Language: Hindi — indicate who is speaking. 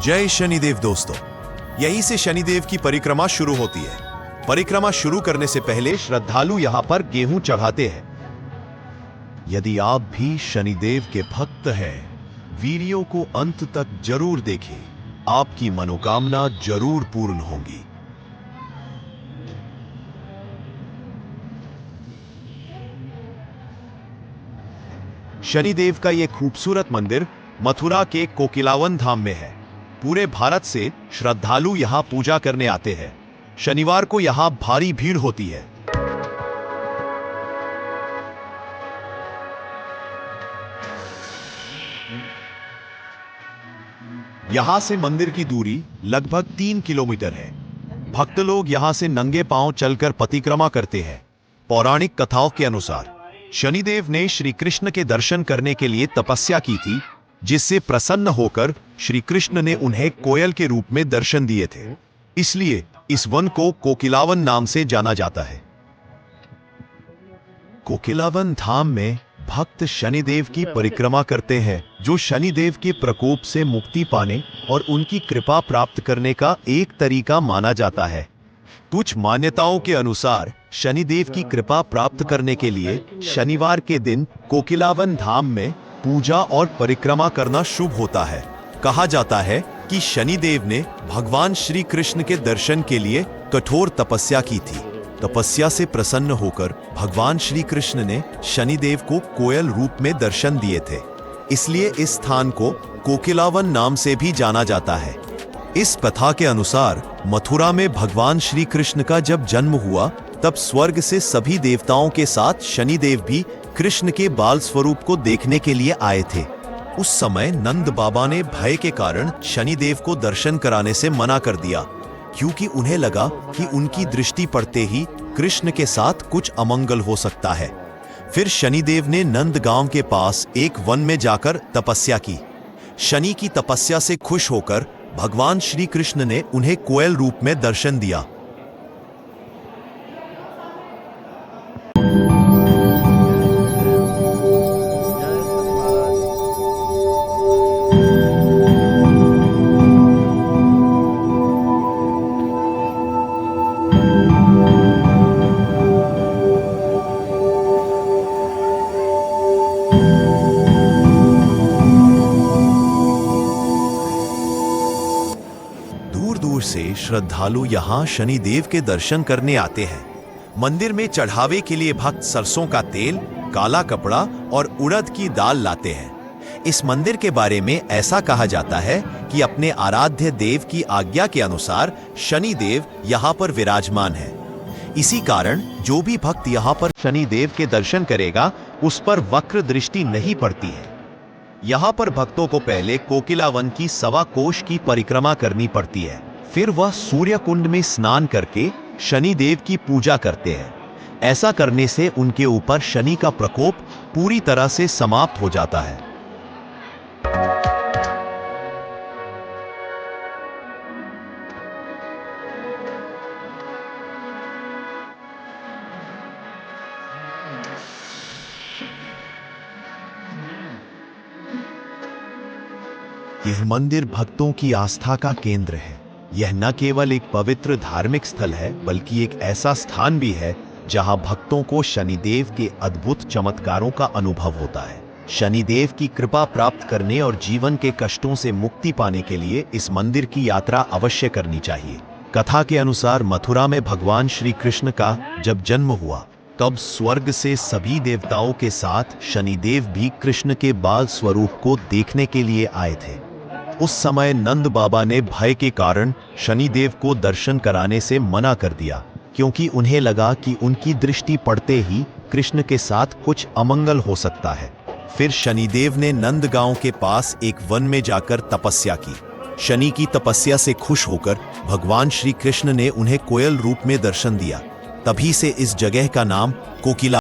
Speaker 1: जय शनिदेव दोस्तों, यहीं से शनिदेव की परिक्रमा शुरू होती है। परिक्रमा शुरू करने से पहले श्रद्धालु यहां पर गेहूं चढ़ाते हैं। यदि आप भी शनिदेव के भक्त हैं, वीडियो को अंत तक जरूर देखें, आपकी मनोकामना जरूर पूर्ण होगी। शनिदेव का यह खूबसूरत मंदिर मथुरा के कोकिलावन धाम में है। पूरे भारत से श्रद्धालु यहां पूजा करने आते हैं। शनिवार को यहां भारी भीड़ होती है। यहां से मंदिर की दूरी लगभग 3 किलोमीटर है। भक्त लोग यहां से नंगे पांव चलकर परिक्रमा करते हैं। पौराणिक कथाओं के अनुसार शनिदेव ने श्री कृष्ण के दर्शन करने के लिए तपस्या की थी, जिससे प्रसन्न होकर श्री कृष्ण ने उन्हें कोयल के रूप में दर्शन दिए थे। इसलिए इस वन को कोकिलावन नाम से जाना जाता है। कोकिलावन धाम में भक्त शनिदेव की परिक्रमा करते हैं, जो शनिदेव के प्रकोप से मुक्ति पाने और उनकी कृपा प्राप्त करने का एक तरीका माना जाता है। कुछ मान्यताओं के अनुसार शनिदेव की कृपा प्राप्त करने के लिए शनिवार के दिन कोकिलावन धाम में पूजा और परिक्रमा करना शुभ होता है। कहा जाता है कि शनिदेव ने भगवान श्री कृष्ण के दर्शन के लिए कठोर तपस्या की थी। तपस्या से प्रसन्न होकर भगवान श्री कृष्ण ने शनिदेव को कोयल रूप में दर्शन दिए थे। इसलिए इस स्थान को कोकिलावन नाम से भी जाना जाता है। इस कथा के अनुसार मथुरा में भगवान श्री कृष्ण का जब जन्म हुआ, तब स्वर्ग से सभी देवताओं के साथ शनिदेव भी कृष्ण के बाल स्वरूप को देखने के लिए आए थे। उस समय नंद बाबा ने भय के कारण शनिदेव को दर्शन कराने से मना कर दिया, क्योंकि उन्हें लगा कि उनकी दृष्टि पड़ते ही कृष्ण के साथ कुछ अमंगल हो सकता है। फिर शनिदेव ने नंदगांव के पास एक वन में जाकर तपस्या की। शनि की तपस्या से खुश होकर भगवान श्री कृष्ण ने उन्हें कोयल रूप में दर्शन दिया। दूर दूर से श्रद्धालु यहां शनिदेव के दर्शन करने आते हैं। मंदिर में चढ़ावे के लिए भक्त सरसों का तेल, काला कपड़ा और उड़द की दाल लाते हैं। इस मंदिर के बारे में ऐसा कहा जाता है कि अपने आराध्य देव की आज्ञा के अनुसार शनिदेव यहां पर विराजमान है। इसी कारण जो भी भक्त यहां पर शनिदेव के दर्शन करेगा, उस पर वक्र दृष्टि नहीं पड़ती है। यहाँ पर भक्तों को पहले कोकिलावन की 1.25 कोश की परिक्रमा करनी पड़ती है। फिर वह सूर्य कुंड में स्नान करके शनिदेव की पूजा करते हैं। ऐसा करने से उनके ऊपर शनि का प्रकोप पूरी तरह से समाप्त हो जाता है। यह मंदिर भक्तों की आस्था का केंद्र है। यह न केवल एक पवित्र धार्मिक स्थल है, बल्कि एक ऐसा स्थान भी है जहां भक्तों को शनिदेव के अद्भुत चमत्कारों का अनुभव होता है। शनिदेव की कृपा प्राप्त करने और जीवन के कष्टों से मुक्ति पाने के लिए इस मंदिर की यात्रा अवश्य करनी चाहिए। कथा के अनुसार मथुरा में भगवान श्री कृष्ण का जब जन्म हुआ, तब स्वर्ग से सभी देवताओं के साथ शनिदेव भी कृष्ण के बाल स्वरूप को देखने के लिए आए थे। उस समय नंद बाबा ने भय के कारण शनिदेव को दर्शन कराने से मना कर दिया, क्योंकि उन्हें लगा कि उनकी दृष्टि पड़ते ही कृष्ण के साथ कुछ अमंगल हो सकता है। फिर शनिदेव ने नंदगांव के पास एक वन में जाकर तपस्या की। शनि की तपस्या से खुश होकर भगवान श्री कृष्ण ने उन्हें कोयल रूप में दर्शन दिया। तभी से इस जगह का नाम कोकिला